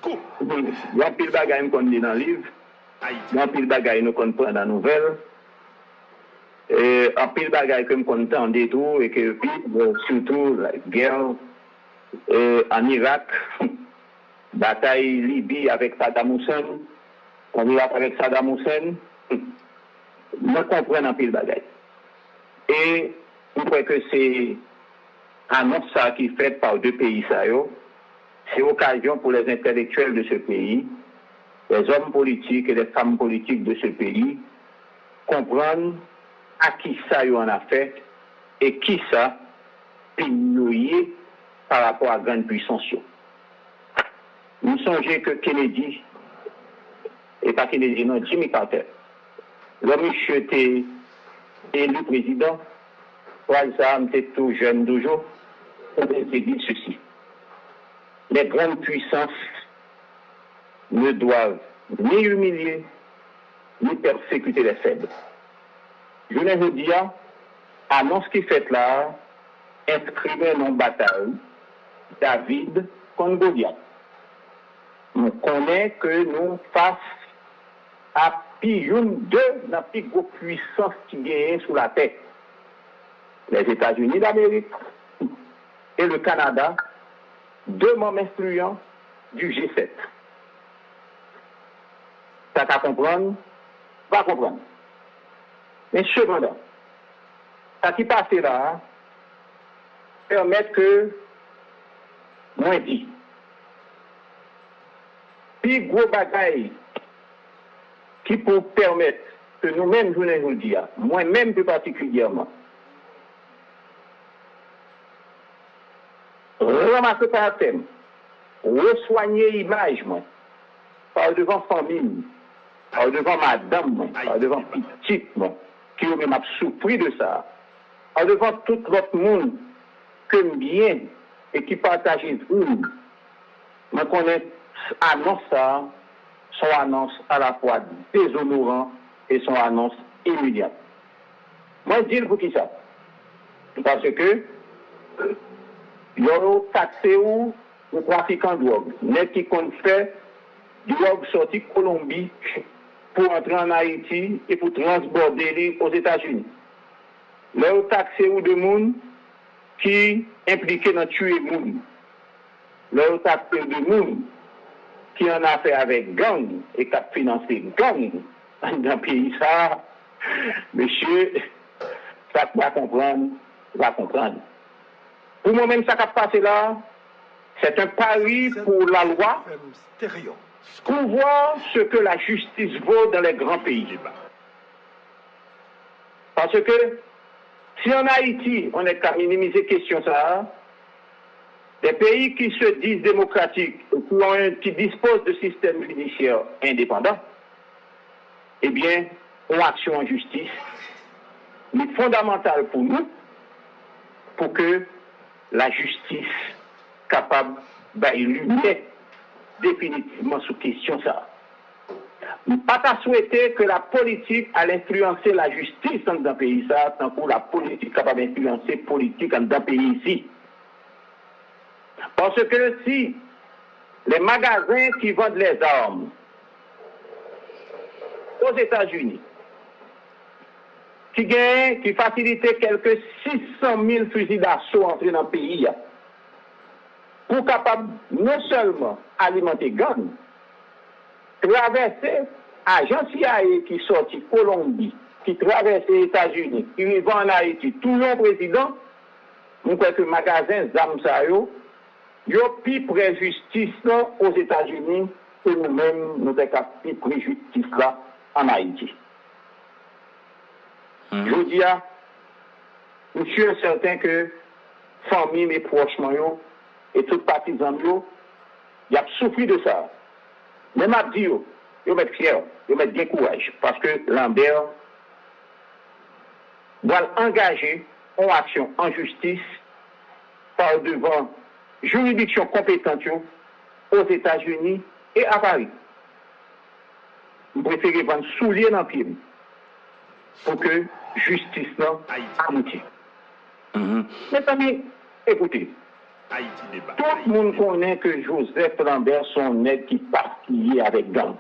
Il y a pile de bagages qu'on lit dans le livre. Il y a pile de bagages qu'on prend dans la nouvelle. Et en pile de bagages qu'on entend et tout, et que surtout la guerre en Irak, bataille Libye avec Saddam Hussein, en Irak avec Saddam Hussein, nous comprenons en pile de bagages. Et je crois que c'est annonce ça qui est faite par deux pays, c'est l'occasion pour les intellectuels de ce pays, les hommes politiques et les femmes politiques de ce pays, comprendre à qui ça y en a fait et qui ça est par rapport à grande puissance. Nous songeons que Kennedy, et pas Kennedy, non, Jimmy Carter, l'homme était élu président, ça était tout jeune toujours, on s'est dit ceci. Les grandes puissances ne doivent ni humilier, ni persécuter les faibles. Je vous dis, annonce qui fait là, inscrivez dans bataille David contre Goliath. On connaît que nous face à une de la plus grosse puissance qui gagne sous la terre. Les États-Unis d'Amérique et le Canada, deux membres influents du G7. Ça qu'à comprendre, pas comprendre. Mais cependant, ça qui passe là, permet que, moi dit, puis gros bagaille qui peut permettre que nous-mêmes, je vous dis, moi-même plus particulièrement, ramasser par thème, re-soigner l'image, par devant famille, par devant madame, par devant petite, qui ont même souffert de ça, par devant tout l'autre monde que bien et qui partage une. Je connais annonce ça, son annonce à la fois déshonorant et son annonce immédiate. Moi, je dis pour qui ça? Parce que ils ont taxé ou le trafiquant de drogue. Net qui compte fait drogue sortie de Colombie pour entrer en Haïti et pour transborder aux États-Unis. Ils ont taxé ou de monde qui impliqué dans tuer monde. Ils ont taxé de monde qui en a fait avec gang et qui a financé gang dans le pays ça. Monsieur, ça va comprendre, va comprendre. Pour moi-même, ça qui a passé là, c'est un pari pour la loi pour voir ce que la justice vaut dans les grands pays. Parce que si en Haïti, on est qu'à minimiser question ça, des pays qui se disent démocratiques, qui disposent de systèmes judiciaires indépendants, eh bien, ont action en justice, mais fondamentale pour nous, pour que la justice capable d'illuminer définitivement sous question ça. Pas à souhaiter que la politique allait influencer la justice dans un pays ça, tant que la politique capable d'influencer la politique dans un pays ici. Parce que si les magasins qui vendent les armes aux États-Unis, qui facilitaient quelques 600 000 fusils d'assaut entrés dans le pays, pour capable non seulement alimenter gang, traverser agent CIA qui sortit Colombie, qui traverse les États-Unis, qui va en Haïti, tout le président, nous croyons que le magasin Zamsayo, il y a plus près justice aux États-Unis que nous-mêmes, nous avons plus près justice là en Haïti. Je dis à, je suis certain que famille et proches et tous les partisans, ils ont souffert de ça. Même à dire, ils mettent fier, ils mettent bien courage, parce que Lambert doit engager en action en justice par devant juridiction compétente aux États-Unis et à Paris. Vous préférez vendre souliers dans le pied pour que justice aboutisse. Mes amis, écoutez, Tout le monde connaît que Joseph Lambert son nègre qui partillait avec gang.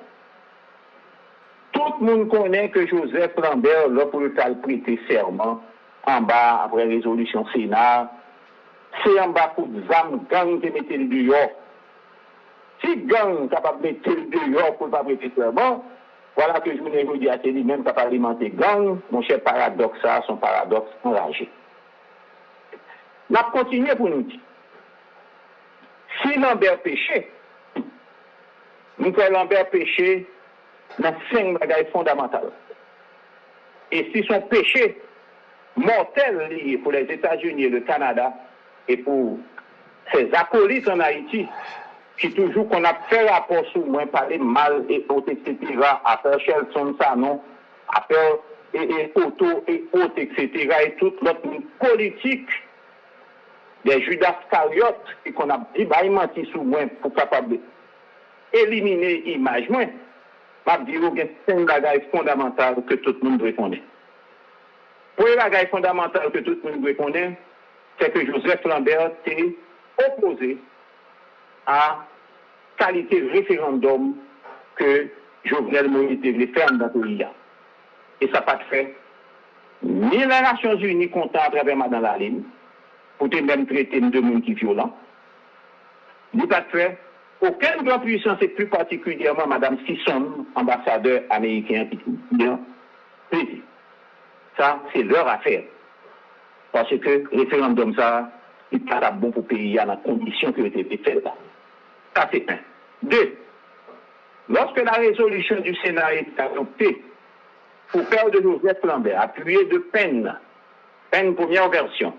Tout le monde connaît que Joseph Lambert, là, pour le cas prêter serment, en bas, après résolution Sénat, c'est en bas pour ZAM, gang qui mettait le dehors. Si gang est capable de mettre le dehors pour ne pas prêter serment, voilà que je vous dis à lui-même capable d'alimenter gang, mon cher paradoxe, ça, son paradoxe enragé. On a continué pour nous dire. Si Lambert péché, nous que Lambert péché dans 5 bagailles fondamentales. Et si son péché mortel lié pour les États-Unis et le Canada et pour ses acolytes en Haïti, qui toujours qu'on a fait rapport sur moi, parler mal et autres, etc., après Shelton Sanon, après et Otto et autres, etc., et toute notre politique des Judas Iscariotes, et qu'on a dit, bah, il menti sur moi pour capable éliminer l'image, moi, je vais dire qu'il y a 5 bagailles fondamentales que tout le monde doit connaître. Pour les bagailles fondamentales que tout le monde doit connaître, c'est que Joseph Lambert s'est opposé à qualité référendum que Jovenel Moïse devait faire dans le pays. Et ça n'a pas fait. Ni les Nations Unies comptent à travers Madame Laline, pour te même traiter de monde qui est violent. Ni pas fait. Aucune grande puissance, et plus particulièrement Mme Sisson, ambassadeur américain, qui dit, ça, c'est leur affaire. Parce que le référendum, ça, il n'est pas bon pour le pays dans la condition que était fait là. Ça, c'est un. 2. Lorsque la résolution du Sénat est adoptée pour faire de Joseph Lambert, appuyé de peine première version,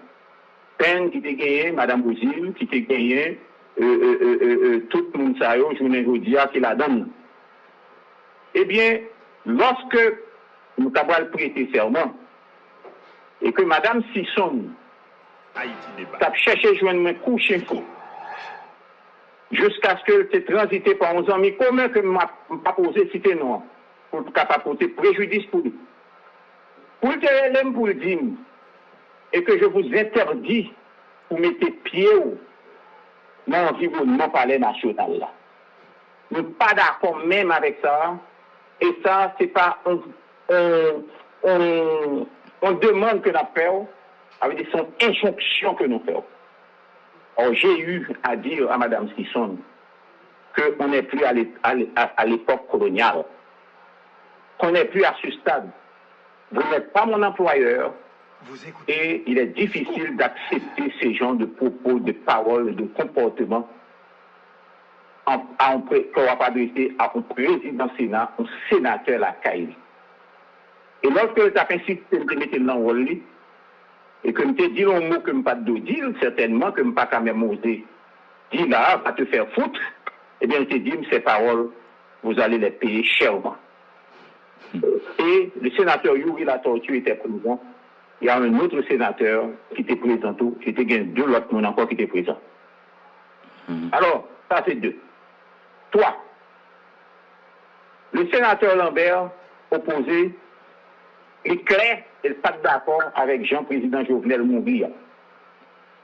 peine qui était gagnée, Mme Bouzil, qui était gagnée, tout le monde sait, je vous dis qui la donne. Eh bien, lorsque nous avons prêté serment, et que Mme Sisson a cherché à joindre un coup chez vous, jusqu'à ce que c'est transité par 11 amis communs que je n'ai pas posé cité non, pour ne pas porter préjudice pour lui. Pour le pour le dire, et que je vous interdis pour mettre pied dans l'environnement palais national là. Nous ne sommes pas d'accord même avec ça, et ça, c'est pas on demande que nous faisons, avec des injonctions que nous faisons. Or, j'ai eu à dire à Mme Sisson qu'on n'est plus à l'époque coloniale, qu'on n'est plus à ce stade. Vous n'êtes pas mon employeur et il est difficile d'accepter ces genres de propos, de paroles, de comportements qu'on va adresser à un président Sénat, un sénateur la CAI. Et lorsque tu as insisté de mettre dans le rôle, et que je te dis un mot que je ne pas de dire, certainement que je ne pas quand même oser dire là, va te faire foutre, eh bien, je te dis, ces paroles, vous allez les payer chèrement. Et le sénateur Yuri Latortue était présent. Il y a un autre sénateur qui était présent, qui était 2 autres personnes encore qui étaient présents. Alors, ça c'est 2. 3. Le sénateur Lambert opposé est clair, il n'est pas d'accord avec Jean-Président Jovenel Moïse.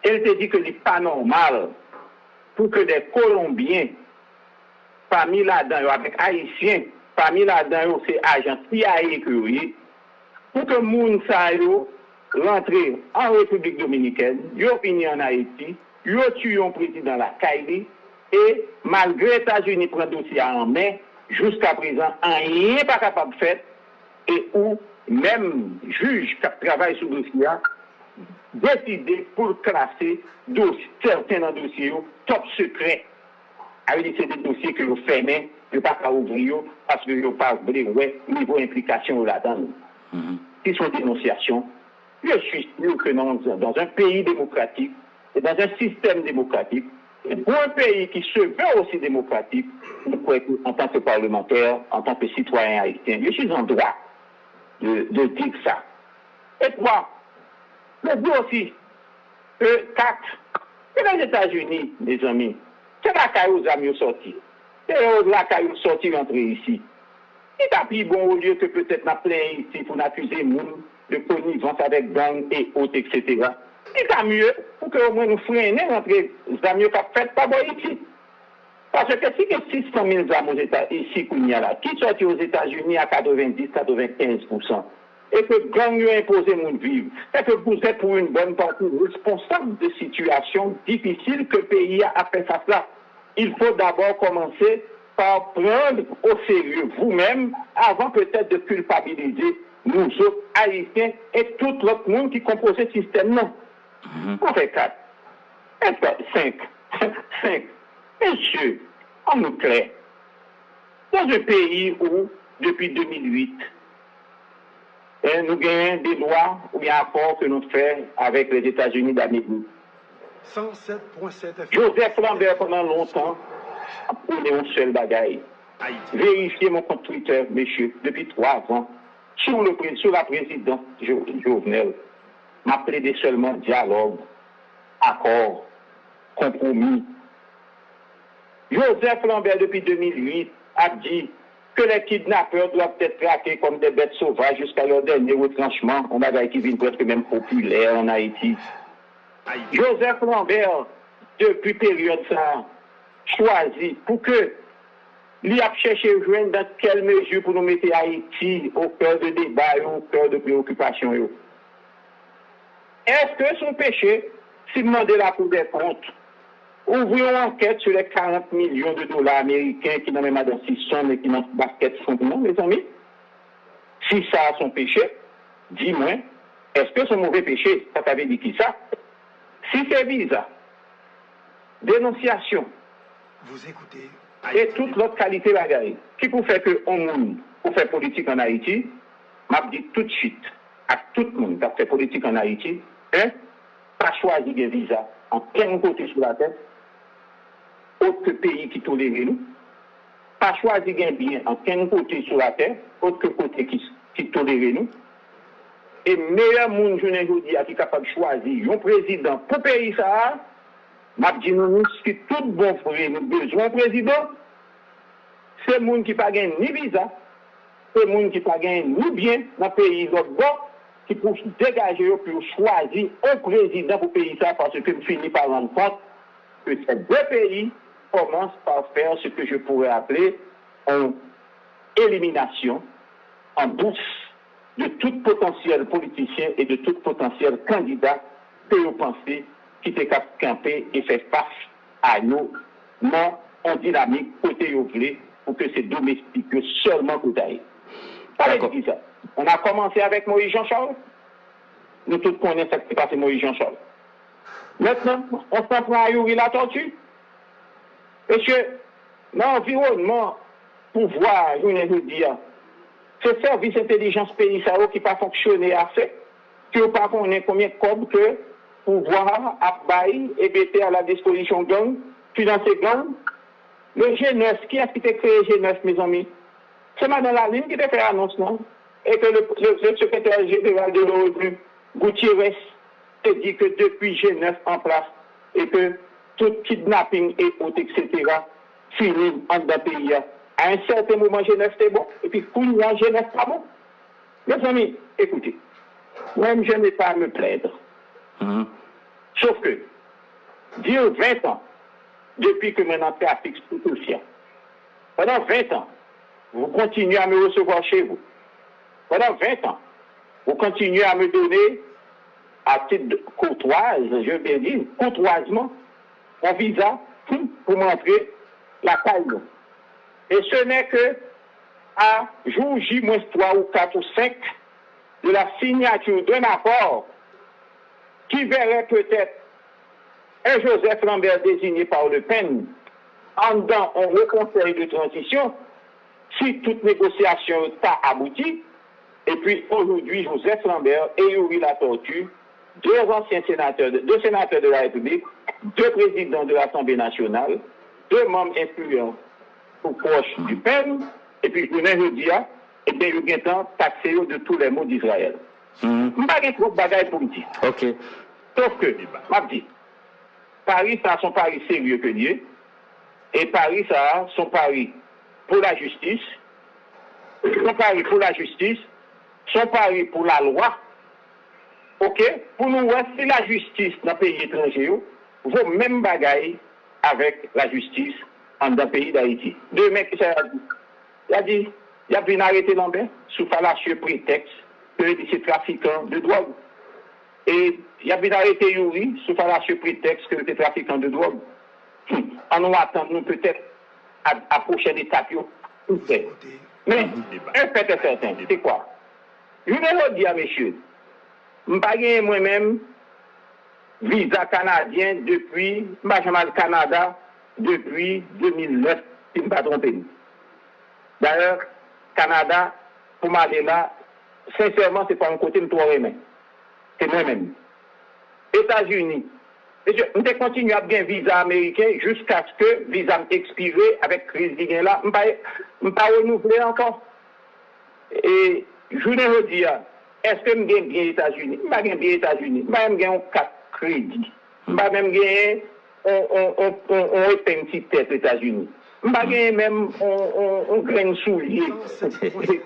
Elle te dit que ce n'est pas normal pour que des Colombiens, parmi là-dedans, avec Haïtiens, parmi là-dedans, c'est agents CIA que pour que moun sa yo rentre en République Dominicaine, yo fini en Haïti, yo tue un président la Kaili, et malgré les États-Unis prennent dossier en main, jusqu'à présent, rien n'est pas capable de faire, et où même juge qui travaille sur le dossier décider pour classer certains dossiers top secret. Avec c'est des dossiers que vous fermez, vous ne pouvez pas ouvrir parce que vous ne pas ouvrir niveau implication là-dedans. Qui sont dénonciations. Je suis sûr que dans un pays démocratique et dans un système démocratique, et pour un pays qui se veut aussi démocratique, en tant que parlementaire, en tant que citoyen haïtien, je suis en droit de dire ça. Et 3, le dit aussi que 4, c'est les États-Unis, mes amis, c'est la caillou aux amis sortis. C'est la caillou sortis rentrer ici. Il a pris bon au lieu que peut-être n'a plein ici pour accuser moun de connivence avec gang et autres, etc. Il a mieux pour que que au moins nous freinons entre les amis qui ont fait pas Haïti. Parce que si il y a 600 000 âmes aux États-Unis, ici, qui sortent aux États-Unis à 90-95%, et que gang a imposé mon vivre, et que vous êtes pour une bonne partie responsable de situations difficiles que le pays a fait face là. Il faut d'abord commencer par prendre au sérieux vous-même avant peut-être de culpabiliser nous autres Haïtiens et tout l'autre monde qui compose ce système-là. On fait 4. 5. 5. Monsieur, on nous clair. Dans un pays où, depuis 2008, nous gagnons des lois ou bien accords que nous faisons avec les États-Unis d'Amérique. 107.7 Joseph Lambert, pendant longtemps, a pris un seul bagaille. Vérifiez mon compte Twitter, monsieur, depuis 3 ans, sur la présidence Jovenel, m'a plaidé seulement dialogue, accord, compromis. Joseph Lambert, depuis 2008, a dit que les kidnappeurs doivent être traqués comme des bêtes sauvages jusqu'à leur dernier retranchement. On a qui vient presque même populaire en Haïti. Joseph Lambert, depuis période ça, choisi pour que lui a cherché à joindre dans quelle mesure pour nous mettre Haïti au cœur de débat, au cœur de préoccupation. Est-ce que son péché, si demander la Cour des comptes, ouvrir une enquête sur les 40 millions de dollars américains qui n'ont même pas dans 600 mais qui n'ont pas basket fondement, mes amis? Si ça a son péché, dis-moi, est-ce que son mauvais péché, ça t'avait dit qui ça? Si c'est visa, dénonciation, vous écoutez, et toute l'autre qualité bagaille, qui pour faire que on monde, pour faire politique en Haïti, m'a dit tout de suite à tout le monde qui a fait politique en Haïti, pas choisir des visas en quel côté sur la tête, autre que pays qui tolère nous, pas choisir un bien en quel côté sur la terre, autre que côté qui tolère nous, et meilleur monde journée aujourd'hui qui est capable de choisir un président pour pays ça, m'a dit nous si tout bon frère nous besoin président, c'est monde qui pas gagne ni visa, c'est monde qui pas gagne ni bien dans pays l'autre bon qui pour dégager pour choisir un président pour pays ça parce que me finit par rendre compte que ces deux pays commencent par faire ce que je pourrais appeler une élimination en douce de tout potentiel politicien et de tout potentiel candidat que vous pensez qui était capable de camper et faire face à nous, non en dynamique côté vous voulez pour que c'est domestique seulement que vous ça. On a commencé avec Moïse Jean-Charles. Nous tous connaissons ce qui s'est passé Moïse Jean-Charles. Maintenant, on s'en prend à Yuri la tortue. Monsieur, dans l'environnement, pouvoir, je vous dire, ce service d'intelligence pays qui n'a pas fonctionné assez, qui n'a pas connaît combien de codes que pouvoir a bail et mettre à la disposition gang, financer gang. Le G9, qui a créé G9, mes amis? C'est Madame Laline qui a fait l'annonce, non? Et que le secrétaire général de l'ONU, Gutiérrez, a dit que depuis G9 en place, et que tout kidnapping et autres, etc., finit en d'un pays. À un certain moment, G9 était bon, et puis pour nous, G9 pas bon. Mes amis, écoutez, même je n'ai pas à me plaindre. Sauf que, dire 20 ans, depuis que mon trafic tout aussi, pendant 20 ans, vous continuez à me recevoir chez vous. Pendant 20 ans, vous continuez à me donner, à titre courtoise, je vais dire, courtoisement, un visa pour montrer la taille. Et ce n'est que à jour J-3 ou 4 ou 5 de la signature d'un accord qui verrait peut-être un Joseph Lambert désigné par Le Pen en dans un haut conseil de transition si toute négociation n'a abouti. Et puis aujourd'hui, Joseph Lambert et Yuri la tortue, deux anciens sénateurs, deux sénateurs de la République, deux présidents de l'Assemblée nationale, deux membres influents ou proches du Pen, et puis je ne dis pas, et bien je vais taxer de tous les mots d'Israël. Je ne vais pas trop de bagaille pour dire. Ok. Sauf que, m'a dit, Paris, ça a son pari sérieux que Dieu, et Paris, ça a son pari pour la justice, son pari pour la justice, son pari pour la loi, OK, pour nous, si la justice dans le pays étranger, vaut même bagaille avec la justice dans le pays d'Haïti. Deux mecs qui a dit, il a bien arrêté Lambert sous fallacieux prétexte que c'est trafiquant de drogue. Et il a bien arrêté Yuri sous fallacieux prétexte que c'est trafiquant de drogue. On nous attend, nous peut-être à la prochaine étape. Mais un fait est certain, c'est quoi? Je vais le dire, messieurs, je n'ai pas gagné moi-même visa canadien depuis, le Canada depuis 2009, si je ne me pas trompé. D'ailleurs, Canada, pour m'aller là, sincèrement, ce n'est pas un côté de toi même. C'est moi-même. États-Unis. Je continue à bien visa américain jusqu'à ce que le visa expire avec crise de là. Je ne pas renouveler encore. Et je ne veux dire, est-ce que je gagne bien les États-Unis? Je ne gagne bien les États-Unis. Je ne gagne pas 4 crédits. Je ne même gagner un petit tête aux États-Unis. Je ne gagne même un grain soulier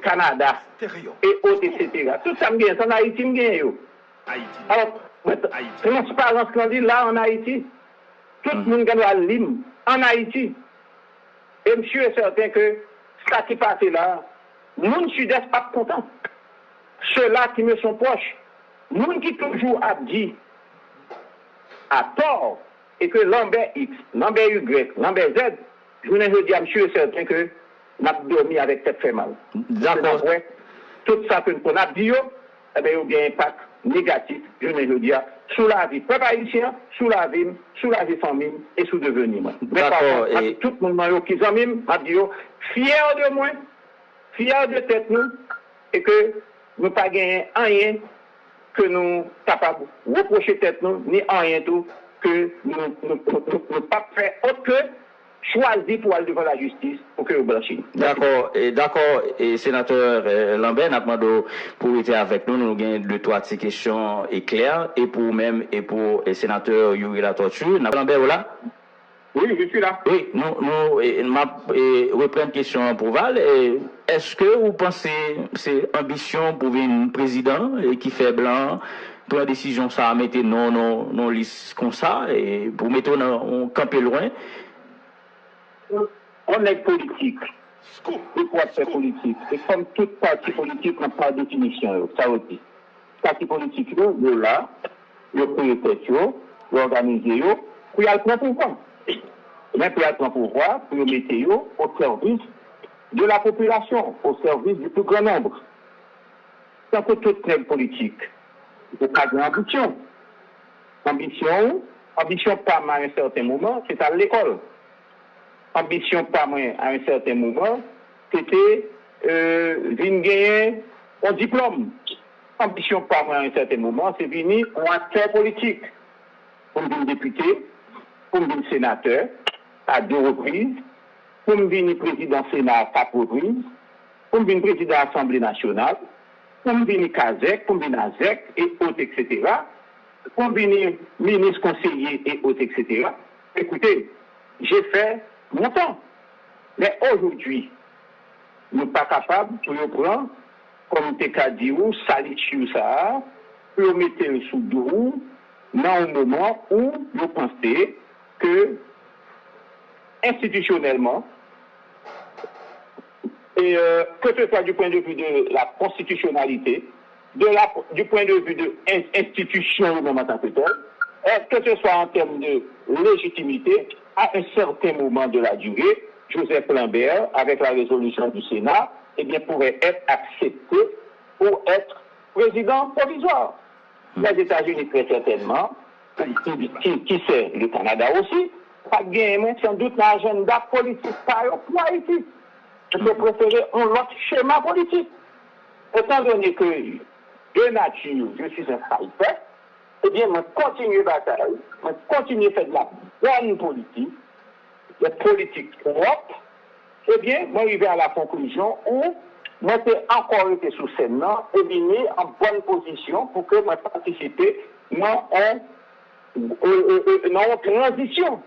Canada et autres, etc. Tout ça, je gagne. En Haïti, je gagne. Alors, transparence qu'on dit là en Haïti, tout le monde doit libre en Haïti. Et monsieur est certain que ce qui passe là, nous ne sud-est pas contents. Ceux-là qui me sont proches, nous qui toujours a dit à tort, et que Lambert X, Lambert Y, Lambert Z, je ne dis à monsieur est certain que nous avons dormi avec tête fait mal. D'accord. Tout ça que nous avons dit, eh bien, il y a un impact négatif, je ne dis pas, sous la vie peuple haïtien, sous la vie famille et sous devenir. D'accord. Et tout le monde qui a dit, fier de moi, fier de tête nous, et que nous pas gagné rien que nous capables de reprocher tête nous, ni rien tout que nous pas fait autre que choisi pour aller devant la justice pour que vous blanchissiez. D'accord, et sénateur Lambert, n'a demandé pour être avec nous, nous avons 2-3 petites questions claires, et pour même, et pour le sénateur Yuri La Tortue. Lambert, là? Oui, je suis là. Oui, nous reprenons une question pour Val. Est-ce que vous pensez que c'est ambition pour un président qui fait blanc, pour la décision ça, mettre non liste comme ça, et pour mettre on camper loin? On est politique. Il faut être politique. Et comme toute partie politique n'a pas de définition, ça aussi. Parti politique, de là, le prioritaire, l'organiser, pour y aller prendre pouvoir. Mais pour y aller prendre pouvoir, pour y mettre au service de la population, au service du plus grand nombre. C'est que toute règle politique. Il faut pas d'ambition. Ambition pas à un certain moment, c'est à l'école. Ambition pas moins à un certain moment, c'était venir gagner un diplôme. Ambition pas moins à un certain moment, c'est venir un acteur politique. Pour devenir député, pour devenir sénateur à 2 reprises, pour devenir président Sénat à 4 reprises, pour devenir président de l'Assemblée nationale, pour devenir CASEC, pour devenir AZEC et autres, etc. Pour devenir ministre conseiller et autres, etc. Écoutez, j'ai fait mon temps. Mais aujourd'hui, nous ne sommes pas capables de prendre, comme tu as dit, saliture ça, pour mettre sous dos, dans un moment où vous pensez que, institutionnellement, et que ce soit du point de vue de la constitutionnalité, du point de vue de l'institution au moment en que ce soit en termes de légitimité, à un certain moment de la durée, Joseph Lambert, avec la résolution du Sénat, eh bien, pourrait être accepté pour être président provisoire. Les États-Unis, très certainement, qui sait le Canada aussi, pas gagné sans doute l'agenda politique pour Haïti. Je peux préférer un autre schéma politique. Étant donné que de nature, je suis un fighter, eh bien, je continue la bataille, je continue à faire de la bonne politique, de politique propre, eh bien, je arrive à la conclusion où moi, j'ai encore été sous scène et venir en bonne position pour que je participe dans une transition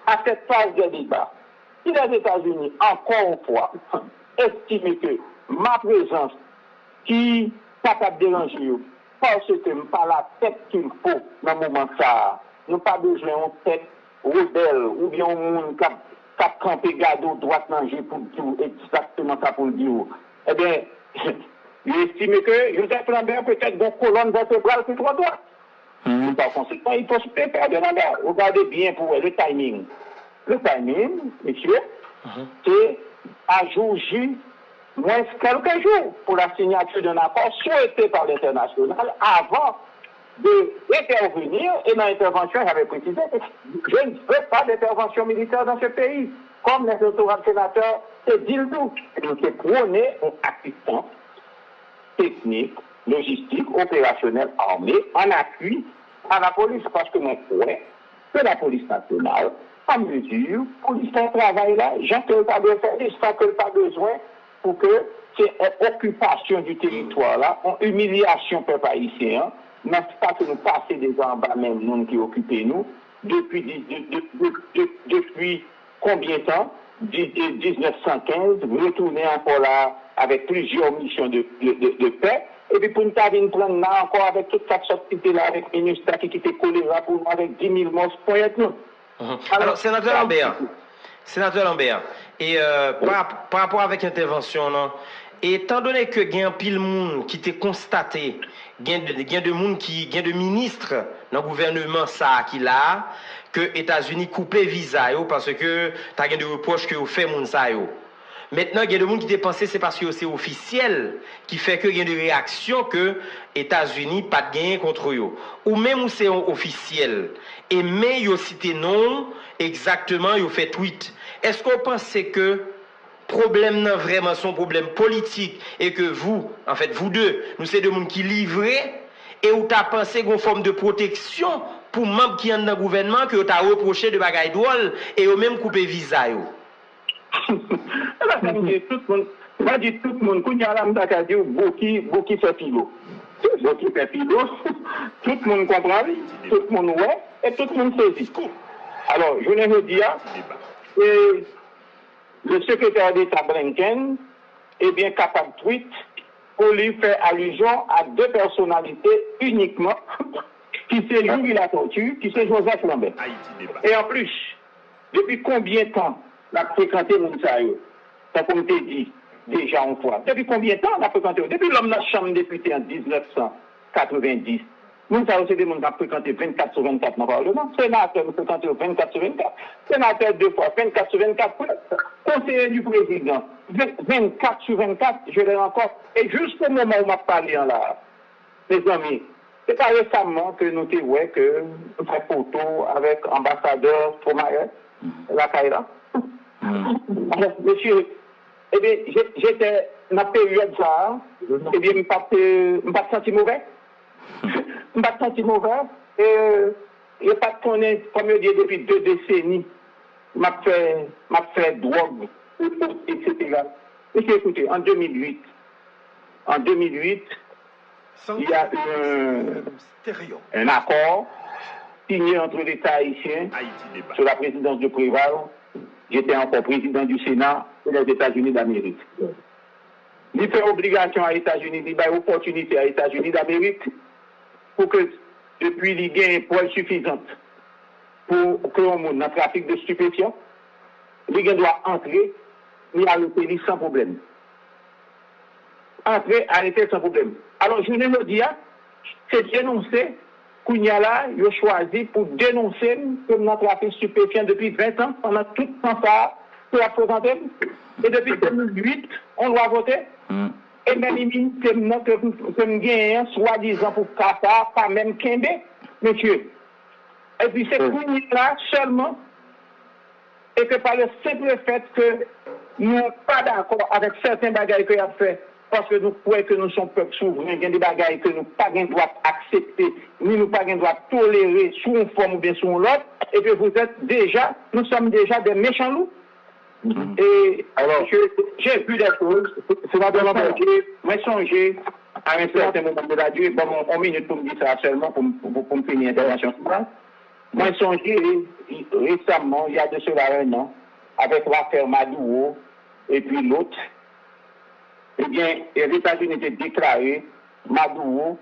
à cette phase de débat. Si les États-Unis, encore une fois, estiment que ma présence qui est capable de déranger, parce que nous pas la tête qu'il faut dans le moment ça. Nous pas besoin de tête rebelle ou bien un monde qui a campé gado droite manger pour dire exactement ça pour le dire. Eh bien, il estime que Joseph Lambert peut-être une colonne vertébrale plus trop droite. Par conséquent, il faut se préparer de Lambert. Regardez bien pour le timing. Le timing, monsieur, c'est à jour J moins quelques jours pour la signature d'un accord souhaité par l'international avant d'intervenir. Et dans l'intervention, j'avais précisé que je ne veux pas d'intervention militaire dans ce pays. Comme les honorables sénateurs, c'est dit le tout. Donc, c'est prôner une assistance technique, logistique, opérationnelle, armée, en appui à la police. Parce que nous croyons que la police nationale, en mesure, pour lui faire travail là, j'ai que le pas de faire, sans que le pas besoin pour que cette occupation du territoire là, en humiliation peuple haïtien, n'est-ce pas que nous passons des en bas même nous qui occupons nous, depuis combien de temps? 1915, retourner encore là avec plusieurs missions de paix, et puis pour nous prendre là encore avec toute cette sortie là, avec Minusta qui était collé là pour nous avec 10 000 morts pour être nous. Alors, sénateur Lambert, et par rapport avec l'intervention, étant donné que il y a un pile monde qui t'est constaté, il y a de ministres dans le gouvernement ça qui là, que les États-Unis coupent visa parce que tu as des reproches que vous faites moun ça yo. Maintenant, il y a des gens qui pensent c'est parce que c'est officiel qui fait que il y a des réactions que les États-Unis pas de gain contre eux. Ou même où c'est officiel. Et mais ils cité non, exactement, ils fait tweet. Est-ce qu'on pense que problème non vraiment son problème politique et que vous, en fait, vous deux, nous c'est des gens qui livrent et où tu as pensé qu'on forme de protection pour membres qui sont dans le gouvernement que tu as reproché de bagaille drôle et au même coupé visa yo. Tout le monde, moi je dis tout le monde, quand il y a là, je dis beaucoup fait philo. Beaucoup fait philo, tout le monde comprend, tout le monde ouais, et tout le monde saisit. Alors, je ne veux dire, le secrétaire d'État Blinken est bien capable de tweet pour lui faire allusion à deux personnalités uniquement, qui c'est Louis la tortue, qui c'est Joseph Lambert. Et en plus, depuis combien de temps la fréquenté Mounsaïo? Ça comme tu dit déjà une fois. Depuis combien de temps on a fréquenté? Depuis l'homme de la Chambre des députés en 1990. Mounsaïo, c'est des gens qui ont fréquenté 24 sur 24 dans le Parlement. Sénateur, nous fréquenté 24 sur 24. Sénateur deux fois, 24 sur 24. Conseiller du président, 24 sur 24, je l'ai encore. Et juste au moment où on m'a parlé là, mes amis, c'est pas récemment que nous avons vu que nous avons fait photo avec l'ambassadeur Fromayer, la Kaira. Monsieur, eh bien, j'étais dans la période ça, eh bien, je ne me pas senti mauvais. Je ne me pas senti mauvais. Et je n'ai pas connaître, comme je dis, depuis 2 décennies, m'a fait drogue, etc. Et écoutez, en 2008, il y a eu un accord signé entre l'État haïtien sur la présidence de Préval. J'étais encore président du Sénat et des États-Unis d'Amérique. Il fait obligation à États-Unis, il fait opportunité à États-Unis d'Amérique pour que, depuis il gagne une poids suffisante pour que l'on monte dans le trafic de stupéfiants, il doit entrer et arrêter sans problème. Entrer, arrêter sans problème. Alors, je ne dis pas, c'est dénoncé. Kounia là, il a choisi pour dénoncer que notre trafic stupéfiant depuis 20 ans, pendant tout le temps ça, pour la présenter. Et depuis 2008, on doit voter. Et même que nous gagnons, soi-disant pour Qatar, pas même Kembe, monsieur. Et puis c'est Kounia là seulement, et que par le simple fait que nous ne sommes pas d'accord avec certains bagages qu'il a fait, parce que nous croyons que nous sommes peuple souverain, il y a des bagages que nous n'avons pas le droit d'accepter, ni nous n'avons pas le droit de tolérer sous une forme ou bien sous l'autre, et que nous sommes déjà des méchants loups. Et alors, j'ai vu des choses, moi songer à un certain moment de la durée, bon, on minute pour me dire ça seulement, pour me finir l'intervention. Moi songer récemment, il y a de cela un an, avec l'affaire Maduro et puis l'autre, eh bien, les États-Unis étaient déclarés Maduro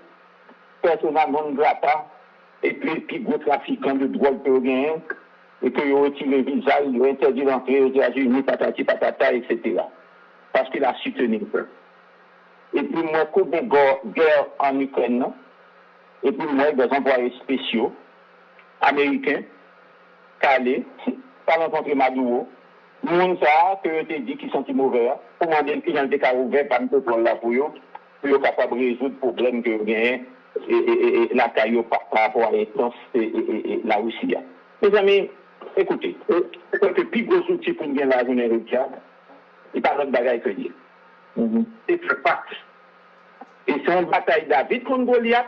persona non grata, et puis gros trafiquants de drogue que vous gagnez, et que vous retirez le visa, vous interdit d'entrer aux États-Unis, patati patata, etc. Parce qu'il a soutenu le peuple. Et puis moi, comme des guerre en Ukraine, non? Et puis moi, des employés spéciaux, américains, calés, pas rencontrer Maduro, monde ça, que tu dit qu'ils sont mauvais, pour demander qu'ils ont été ouvert par nous pour la pour eux capable de résoudre le problème que vous gagnez et la caillou par rapport à l'instance et la Russie. Mes amis, écoutez, le plus gros outil pour nous gagner la journée de il n'y a pas d'autre bagaille que dire. C'est très pas. Et c'est une bataille David contre Goliath.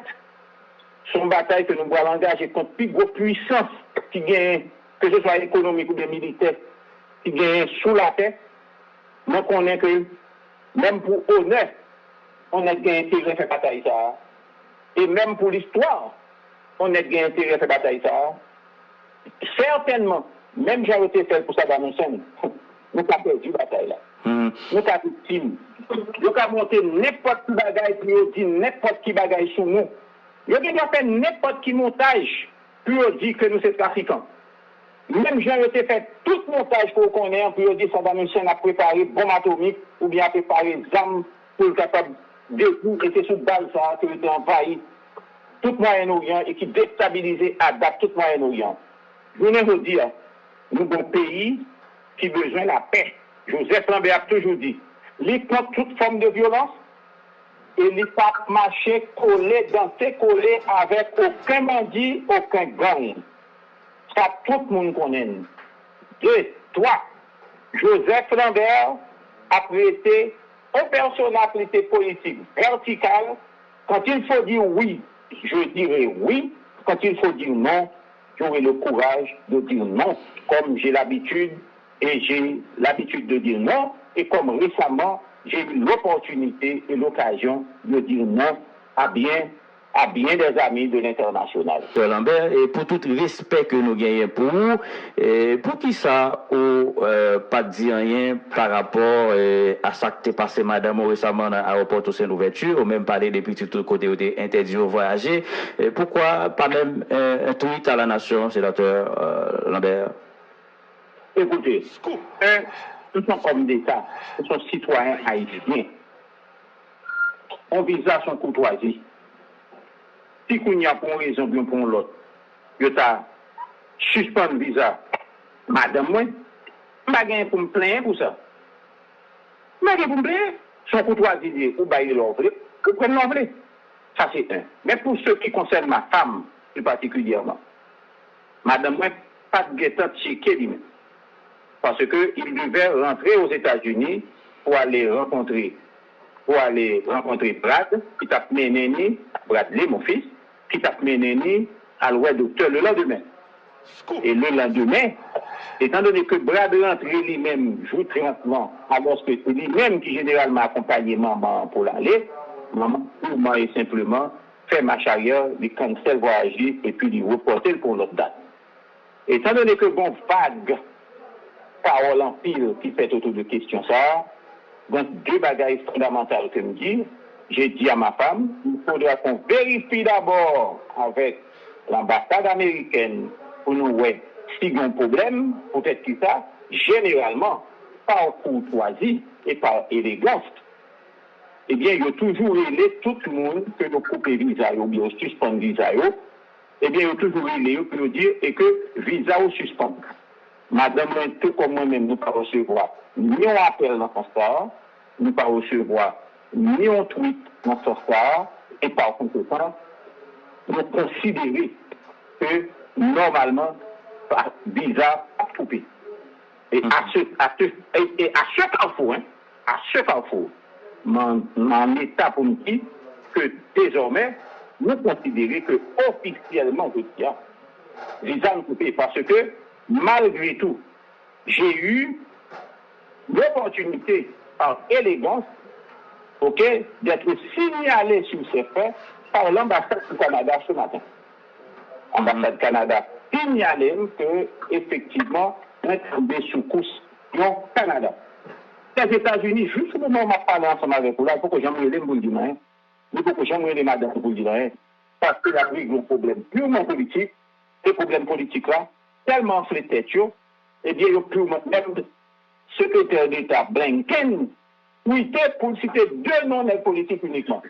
C'est une bataille que nous allons engager contre plus grosse puissance qui gagne, que ce soit économique ou bien militaire, qui gagne sous la terre. Nous connaissons que même pour honneur, on a intérêt à faire bataille ça. Et même pour l'histoire, on a intérêt à faire bataille ça. Certainement, même j'ai été fait pour Saddam Hussein, nous avons perdu la bataille là. Nous avons victime. Nous avons monté n'importe qui bagaille, puis on dit n'importe qui bagaille sur nous. Nous avons fait n'importe qui montage, puis on dit que nous sommes trafiquants. Même j'ai été fait tout montage pour qu'on ait, puis on dit Saddam Hussein a préparé bombe atomique, ou bien a préparé des armes pour le capable de coups, et c'est sous balle ça, qui était envahi tout Moyen-Orient et qui déstabilisait à date tout Moyen-Orient. Je voulais vous dire, nous avons un pays qui a besoin de la paix. Joseph Lambert a toujours dit, il contre toute forme de violence et il pas marcher collé, danser collé avec aucun bandit, aucun gang. Ça, tout le monde connaît. Et toi, Joseph Lambert a été une personnalité politique verticale. Quand il faut dire oui, je dirai oui. Quand il faut dire non, j'aurai le courage de dire non, comme j'ai l'habitude de dire non, et comme récemment, j'ai eu l'opportunité et l'occasion de dire non à bien des amis de l'international. Lambert, et pour tout respect que nous gagnons pour qui ça, ou pas dire rien par rapport à ça que t'es passé madame récemment à l'aéroport de Saint-Ouverture, ou même parler depuis tout le côté où t'es interdit de voyager, pourquoi pas même un tweet à la nation, sénateur Lambert? Écoutez, nous sommes hommes d'État, nous sommes citoyens haïtiens. On vise à son courtoisie. Si qu'on y a pour une raison, bien pour l'autre, je t'ai suspendu le visa, madame, moi, je n'ai pas gagné pour me plaindre pour ça. Je n'ai pas gagné pour me plaindre. Son courtoisie, ou bailler l'offre, ou prendre l'offre. Ça, c'est un. Mais pour ce qui concerne ma femme, plus particulièrement, madame, moi, pas de guettant checké lui-même. Parce qu'il devait rentrer aux États-Unis pour aller rencontrer Brad, qui t'a mené, Bradley, mon fils, qui t'a mené à l'ouest docteur le lendemain. Et le lendemain, étant donné que Brad rentrait lui-même, joue tranquillement, alors que c'est lui-même qui généralement accompagnait maman pour l'aller, maman purement et simplement fait marche arrière, lui cancelle voyager et puis lui reporter pour l'autre date. Étant donné que bon vague, parole en pile qui fait autour de questions ça, donc deux bagages fondamentales que me dit, j'ai dit à ma femme, il faudra qu'on vérifie d'abord avec l'ambassade américaine pour nous voir s'il y a un problème, peut-être que ça, généralement, par courtoisie et par élégance, eh bien, il y a toujours élé tout le monde que nous coupons visa ou bien suspend visa, eh bien, il y a toujours élé pour dire et que visa ou suspend. Madame, tout comme moi-même, nous ne pouvons pas recevoir ni un appel dans ce sens, nous ne pouvons pas recevoir ni un tweet dans ce sens, et par conséquent, nous considérons que normalement, visa a coupé. Et à ce carrefour, mon état pour me dire que désormais, nous considérons que officiellement, visa a coupé parce que malgré tout, j'ai eu l'opportunité, par élégance, d'être signalé sur ces faits par l'ambassade du Canada ce matin. L'ambassade du Canada signalé que, effectivement, on est tombé sous course au Canada. Les États-Unis, juste au moment où on m'a parlé ensemble avec vous, là, il faut que j'aimerais les pour le dire, il faut que j'aimerais les madames pour le dire, parce que la Brigue a un problème purement politique, ces problèmes politiques-là, tellement enflé tête, eh bien, il y a purement même secrétaire d'État Blinken, tweeté pour citer 2 noms politiques uniquement.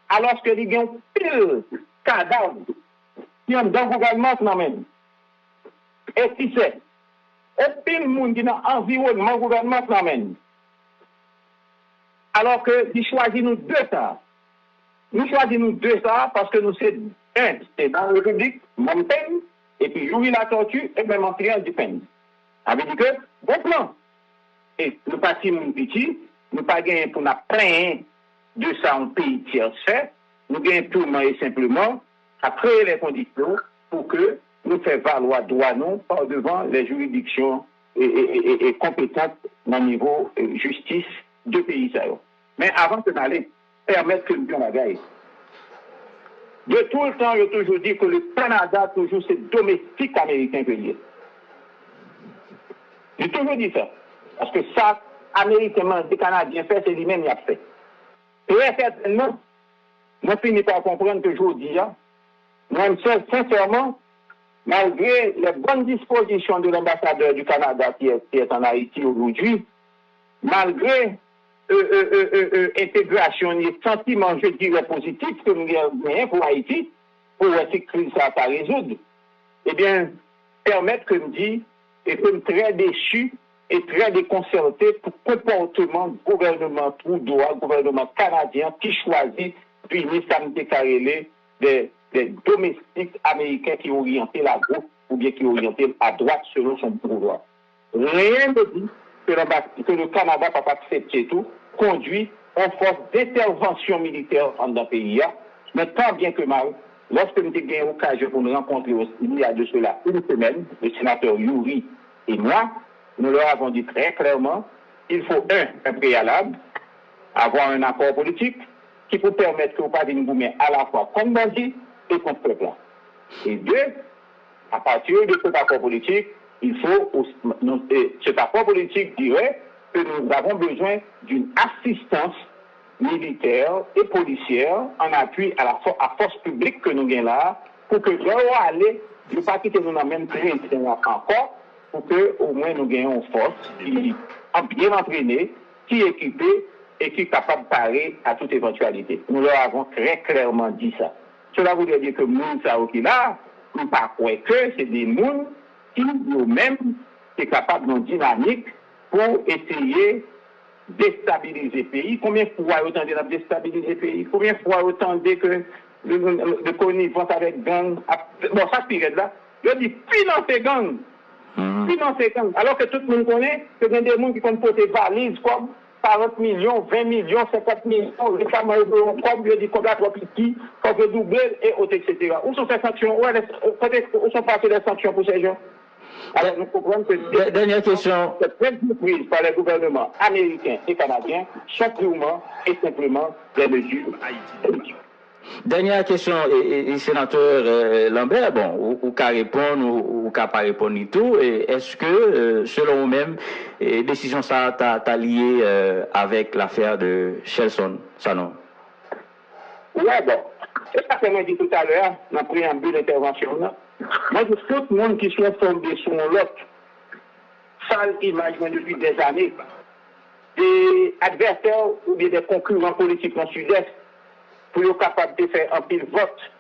Alors que il y a un pile cadavre qui ont dans le gouvernement même. Et qui c'est? Et pile monde qui dans l'environnement gouvernement même. Alors que nous choisissons 2 ça. Nous choisissons 2 ça parce que nous c'est c'est dans la République, Montaigne, et puis Yuri la tortue, et même Montréal du Pen. Ça veut dire que, bon plan. Et nous partis mon petit, nous pas gagné pour nous prendre de ça en pays tiers fait, nous gagnons purement et simplement à créer les conditions pour que nous fassions valoir droit non par devant les juridictions et compétentes dans le niveau justice de pays. Mais avant de d'aller permettre que nous disions la guerre. De tout le temps, je toujours dit que le Canada, toujours, c'est domestique américain que lié. J'ai toujours dit ça. Parce que ça, américain, des Canadiens fait, c'est lui-même qui a fait. Très certainement, moi, je finis par comprendre que je vous dis, moi, sincèrement, malgré les bonnes dispositions de l'ambassadeur du Canada qui est en Haïti aujourd'hui, malgré intégration et sentiment, je dirais, positif que nous avons pour Haïti, pour cette crise à résoudre, eh bien, permettre que nous disons, et que nous très déçus et très déconcertés pour le comportement du gouvernement Trudeau, gouvernement canadien, qui choisit punir Samté Karélé des domestiques américains qui orientent la gauche ou bien qui orientent à droite selon son pouvoir. Rien ne dit que le Canada n'a pas accepté tout, conduit en force d'intervention militaire dans le pays. Mais tant bien que mal, lorsque nous avons eu l'occasion pour nous rencontrer il y a de cela une semaine, le sénateur Yuri et moi, nous leur avons dit très clairement, il faut un préalable, avoir un accord politique qui peut permettre que vous pas nous mettre à la fois comme bandit et contre peuple. Et 2, à partir de cet accord politique, il faut, cet accord politique dirait que nous avons besoin d'une assistance militaire et policière en appui à la force publique que nous gagnons là, pour que nous aller, ne pas quitter nous dans le même train encore, pour que au moins nous gagnions une force qui est bien entraînée, qui est équipée et qui est capable de parer à toute éventualité. Nous leur avons très clairement dit ça. Cela voudrait dire que les gens qui sont là, nous ne pas croire que c'est des gens qui, eux-mêmes, sont capables d'une dynamique pour essayer de déstabiliser le pays. Combien de fois autant de déstabiliser le pays? Combien de fois autant de que de connivence avec gang? Bon, ça, c'est là. Je dis financer gang. Financer gang. Alors que tout le monde connaît que il y a des gens qui ont porté valises comme 40 millions, 20 millions, 50 millions, récemment, comme je dis, comme la trop petit, comme je double, et autres, etc. Où sont ces sanctions? Où sont passées les sanctions pour ces gens? Alors, nous comprenons que dernière question. Cette prises par les gouvernements américains et canadiens sont purement et simplement des mesures politiques. Dernière question, et sénateur Lambert, bon, ou qu'à répondre, ou qu'à pas répondre du tout, est-ce que, selon vous-même, décision ça t'a lié avec l'affaire de Shelson, ça non? Oui, bon. C'est ça que je dit tout à l'heure, dans le préambule d'intervention. Moi, je dis tout le monde qui soit fondé sur l'autre, sale image depuis des années, des adversaires ou bien des concurrents politiques dans le sud-est, pour être capable de faire un pile vote,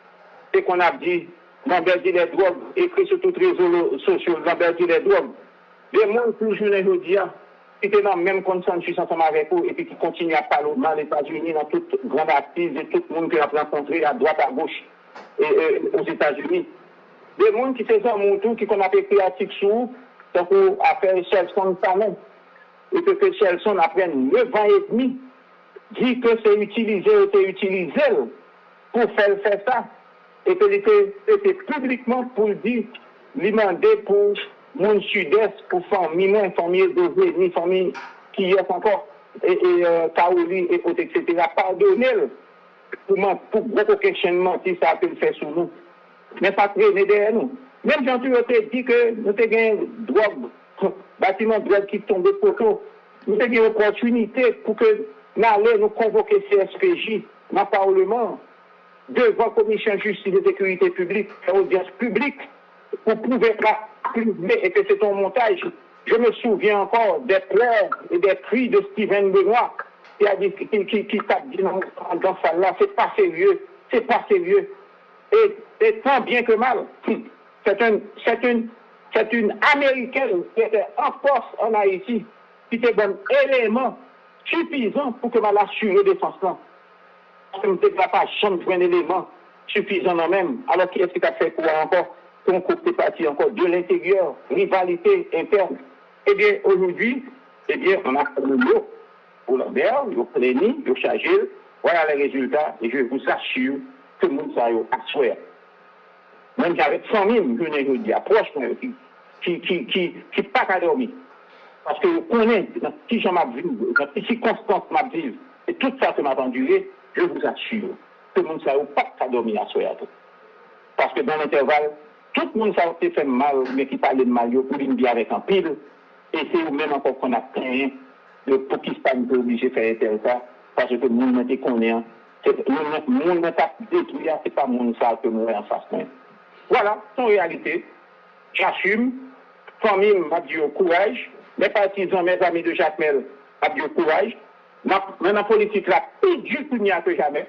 c'est qu'on a dit, Lambert dit les drogues, écrit sur tous les réseaux sociaux, Lambert dit les drogues. Les gens toujours aujourd'hui, qui étaient dans le même consensus ensemble avec eux, et puis qui continuent à parler dans les États-Unis, dans toute grande assise, et tout le monde qui a rencontré à droite, à gauche, et aux États-Unis. Des gens qui se sont montrés, qui qu'on a écrit article sur, donc à faire Shelson Salon, et que Shelson, après 9 ans et demi, dit que c'est utilisé pour faire ça. Et que c'était publiquement pour dire, demander pour mon sud-est, pour famille de ni famille qui est encore, et Kaouli, et autres, etc. Pardonnez-le pour beaucoup questionnement si ça peut le faire sur nous. Mais pas traîner derrière nous. Même quand tu as dit que nous avons une drogue, bâtiment de drogue qui tombe de poteau, nous avons une opportunité pour que nous allions nous convoquer CSPJ dans le Parlement devant la commission de justice et de sécurité publique, faire audience publique, pour prouver pas et que c'est un montage. Je me souviens encore des pleurs et des cris de Steven Benoît qui a dit qui tape dans ça là, c'est pas sérieux, c'est pas sérieux. Et tant bien que mal, c'est une Américaine qui était en force en Haïti, qui était un élément suffisant pour que mal assurer défense là. Parce que nous ne pas jamais un élément suffisant en même. Alors qui est-ce qui a fait quoi encore? Qu'on coupe des partis encore de l'intérieur, rivalité interne. Eh bien, aujourd'hui, eh bien, on a fait le mot pour Lambert, il a Léni, il a chargé. Voilà les résultats, et je vous assure que nous sommes à souhait. Même avec 100 000, je dis, approche, qui pas qu'à dormir. Parce que on est dans qui j'en m'a vu, dans qui circonstances m'a vu, et tout ça que m'a enduré, je vous assure que nous ne sommes pas qu'à dormir à souhait. Parce que dans l'intervalle, tout le monde s'est fait mal, mais qui parlait de mal, pour une vie avec un pile, et c'est même encore qu'on a plein pour qui pas nous obligé de faire tel ça, parce que le monde n'est qu'on est, le monde n'est pas détruit, c'est pas le monde ça que nous en face. Voilà, son réalité. J'assume, famille m'a dit au courage, mes partisans, mes amis de Jacques Mel m'a dit au courage. Maintenant, la politique là, plus dur que jamais.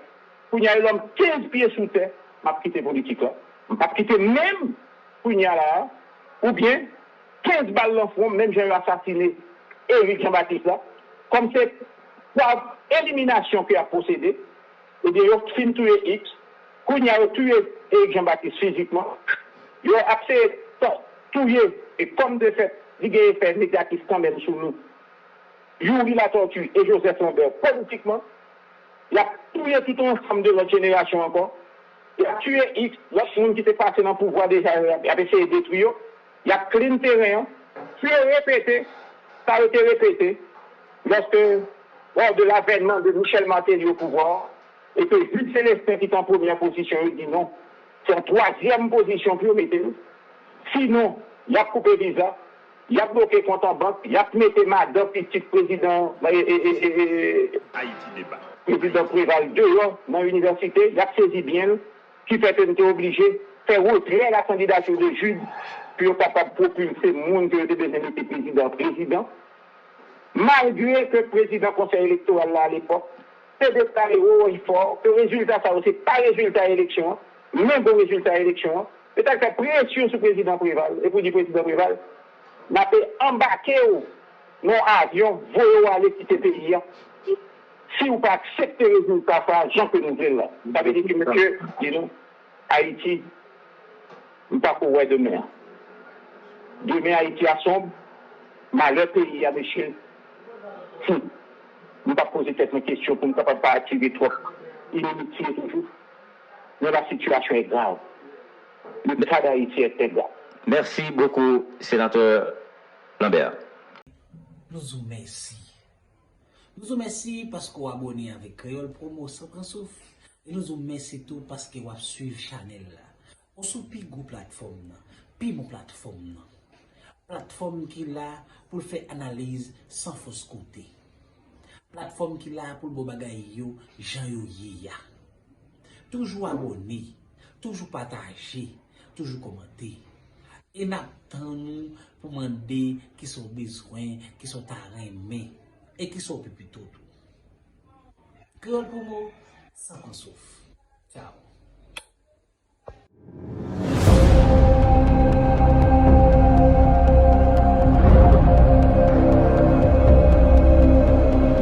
Pour y aller l'homme 15 pieds sous terre, m'a quitté politique là. M'a quitté même pour y aller là, ou bien 15 balles dans le front, même j'ai assassiné Éric Jean-Baptiste là. Comme c'est par élimination qui a procédé, et bien, il a fini tué X, qu'on y a tué Éric Jean-Baptiste physiquement, il a accès tué, et comme de fait, il a fait négatif quand même sous nous. Yuri la tortue et Joseph Lambert, politiquement, il a tué tout ensemble de notre génération encore. Il a tué X, l'autre monde qui était passé dans le pouvoir déjà, il a essayé de détruire. Il a clean terrain, puis répété, ça a été répété, lorsque, lors de l'avènement de Michel Martelly au pouvoir, et que Jules Célestin qui est en première position, il dit non, c'est en troisième position que vous mettez. Sinon, il a coupé visa, il a bloqué compte en banque, il a mis Madame, petit président, Haïti débat. Président Préval dehors dans l'université, il a saisi bien, qui fait qu'on était obligé de faire retirer la candidature de Jude, puis on est capable de propulser le monde qui était devenu président. Malgré que le président du conseil électoral là, à l'époque, s'est déclaré haut et fort, que le résultat, ça aussi, pas résultat élection, même bon résultat élection, peut-être qu'il y a pression sur le président Préval, et pour dire président Préval, on a embarqué dans l'avion, voyez aller quitter le pays. Si vous ne pas accepter le résultat, Jean que nous voulons là. Ça veut dire que monsieur, dis-nous, Haïti, nous ne pas courir demain. Demain, Haïti a sombre, malheur pays à l'échelle. Nous ne pas poser cette question pour ne pas attirer trop inimitié toujours. Mais la situation est grave. Le cas d'Haïti est très grave. Merci beaucoup, sénateur Lambert. Nous vous remercions. Nous vous remercions parce que vous abonnez avec Créole Promo sans prendre souffle. Et nous vous remercions tout parce que vous suivez Chanel. On sous pi go plateforme, pi mon plateforme. Plateforme qui là pour faire analyse sans fausse côté. Plateforme qui là pour le bagay yo, Jean yo ya. Toujours abonné, toujours partagé, toujours commenté. Et n'attendons pour demander qui sont besoins, qui sont aimés et qui sont plutôt tout. Créole Promo, sans qu'on souffre. Ciao.